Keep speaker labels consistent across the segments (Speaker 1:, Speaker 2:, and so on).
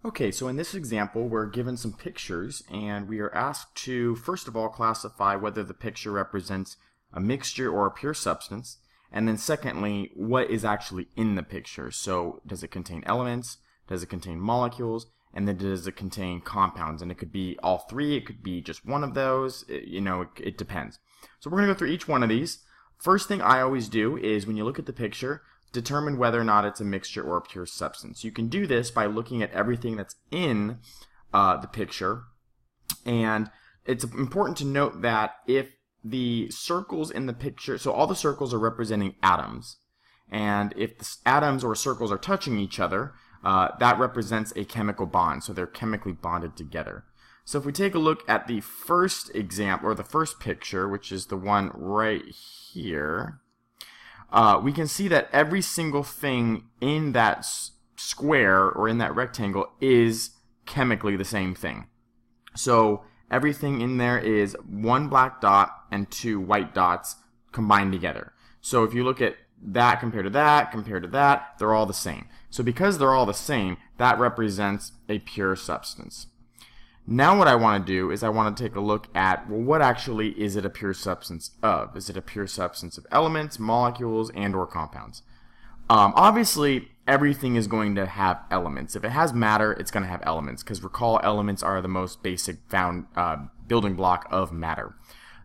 Speaker 1: Okay, so in this example, we're given some pictures, and we are asked to, first of all, classify whether the picture represents a mixture or a pure substance, and then secondly, what is actually in the picture. So, does it contain elements, does it contain molecules, and then does it contain compounds? And it could be all three, it could be just one of those, it depends. So we're going to go through each one of these. First thing I always do is, when you look at the picture, determine whether or not it's a mixture or a pure substance. You can do this by looking at everything that's in the picture, and it's important to note that if the circles in the picture, so all the circles are representing atoms, and if the atoms or circles are touching each other, that represents a chemical bond, so they're chemically bonded together. So if we take a look at the first example, or the first picture, which is the one right here, we can see that every single thing in that square or in that rectangle is chemically the same thing. So everything in there is one black dot and two white dots combined together. So if you look at that compared to that, they're all the same. So because they're all the same, that represents a pure substance. Now what I want to do is I want to take a look at, well, what actually is it a pure substance of? Is it a pure substance of elements, molecules, and or compounds? Obviously, everything is going to have elements. If it has matter, it's going to have elements, because recall, elements are the most basic found building block of matter.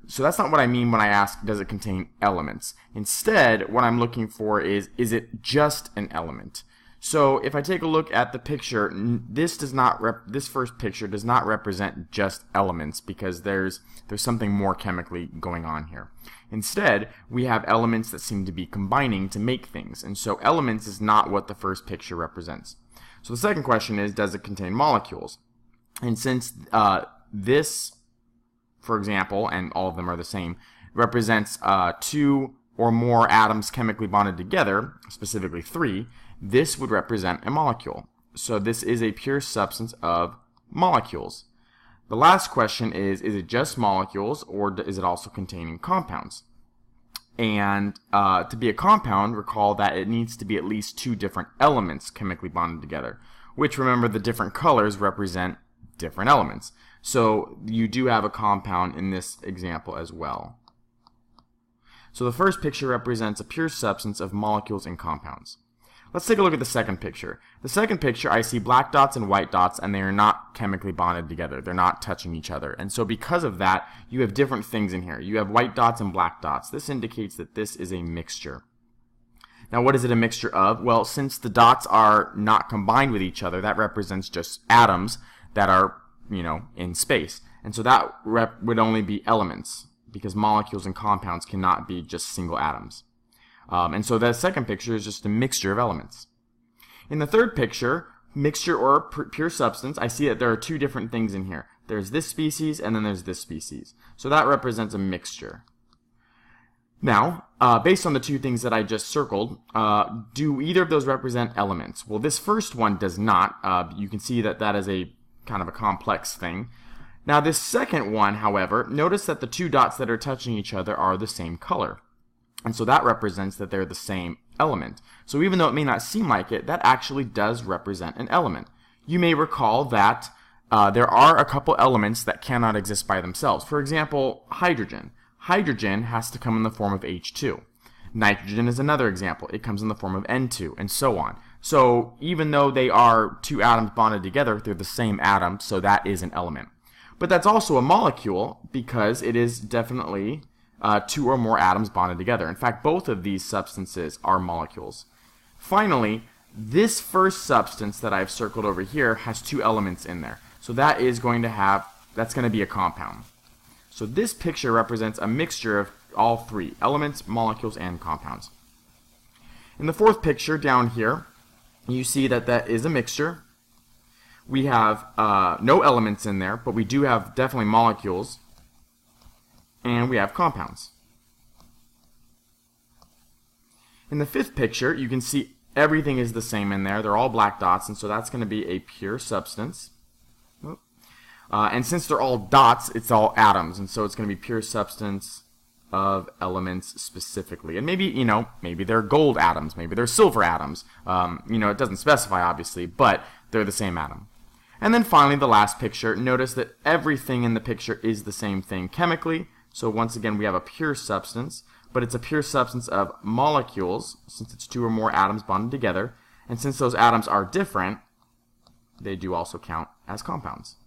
Speaker 1: So that's not what I mean when I ask, does it contain elements? Instead, what I'm looking for is it just an element? So if I take a look at the picture, this first picture does not represent just elements, because there's something more chemically going on here. Instead, we have elements that seem to be combining to make things, and so elements is not what the first picture represents. So the second question is, does it contain molecules? And since this, for example, and all of them are the same, represents two or more atoms chemically bonded together, specifically three, this would represent a molecule. So this is a pure substance of molecules. The last question is it just molecules, or is it also containing compounds? And to be a compound, recall that it needs to be at least two different elements chemically bonded together, which, remember, the different colors represent different elements. So you do have a compound in this example as well. So the first picture represents a pure substance of molecules and compounds. Let's take a look at the second picture. The second picture, I see black dots and white dots, and they are not chemically bonded together. They're not touching each other. And so because of that, you have different things in here. You have white dots and black dots. This indicates that this is a mixture. Now, what is it a mixture of? Well, since the dots are not combined with each other, that represents just atoms that are, in space. And so that would only be elements, because molecules and compounds cannot be just single atoms. And so that second picture is just a mixture of elements. In the third picture, mixture or pure substance, I see that there are two different things in here. There's this species and then there's this species. So that represents a mixture. Now, based on the two things that I just circled, do either of those represent elements? Well, this first one does not. You can see that that is a kind of a complex thing. Now, this second one, however, notice that the two dots that are touching each other are the same color. And so that represents that they're the same element. So even though it may not seem like it, that actually does represent an element. You may recall that there are a couple elements that cannot exist by themselves. For example, hydrogen. Hydrogen has to come in the form of H2. Nitrogen is another example. It comes in the form of N2, and so on. So even though they are two atoms bonded together, they're the same atom, so that is an element. But that's also a molecule, because it is definitely two or more atoms bonded together. In fact, both of these substances are molecules. Finally, this first substance that I've circled over here has two elements in there. So that's going to be a compound. So this picture represents a mixture of all three, elements, molecules, and compounds. In the fourth picture down here, you see that that is a mixture. We have no elements in there, but we do have definitely molecules. And we have compounds. In the fifth picture, you can see everything is the same in there. They're all black dots, and so that's going to be a pure substance. And since they're all dots, it's all atoms, and so it's going to be pure substance of elements specifically. And maybe, maybe they're gold atoms, maybe they're silver atoms. It doesn't specify, obviously, but they're the same atom. And then finally, the last picture, notice that everything in the picture is the same thing chemically. So once again, we have a pure substance, but it's a pure substance of molecules, since it's two or more atoms bonded together. And since those atoms are different, they do also count as compounds.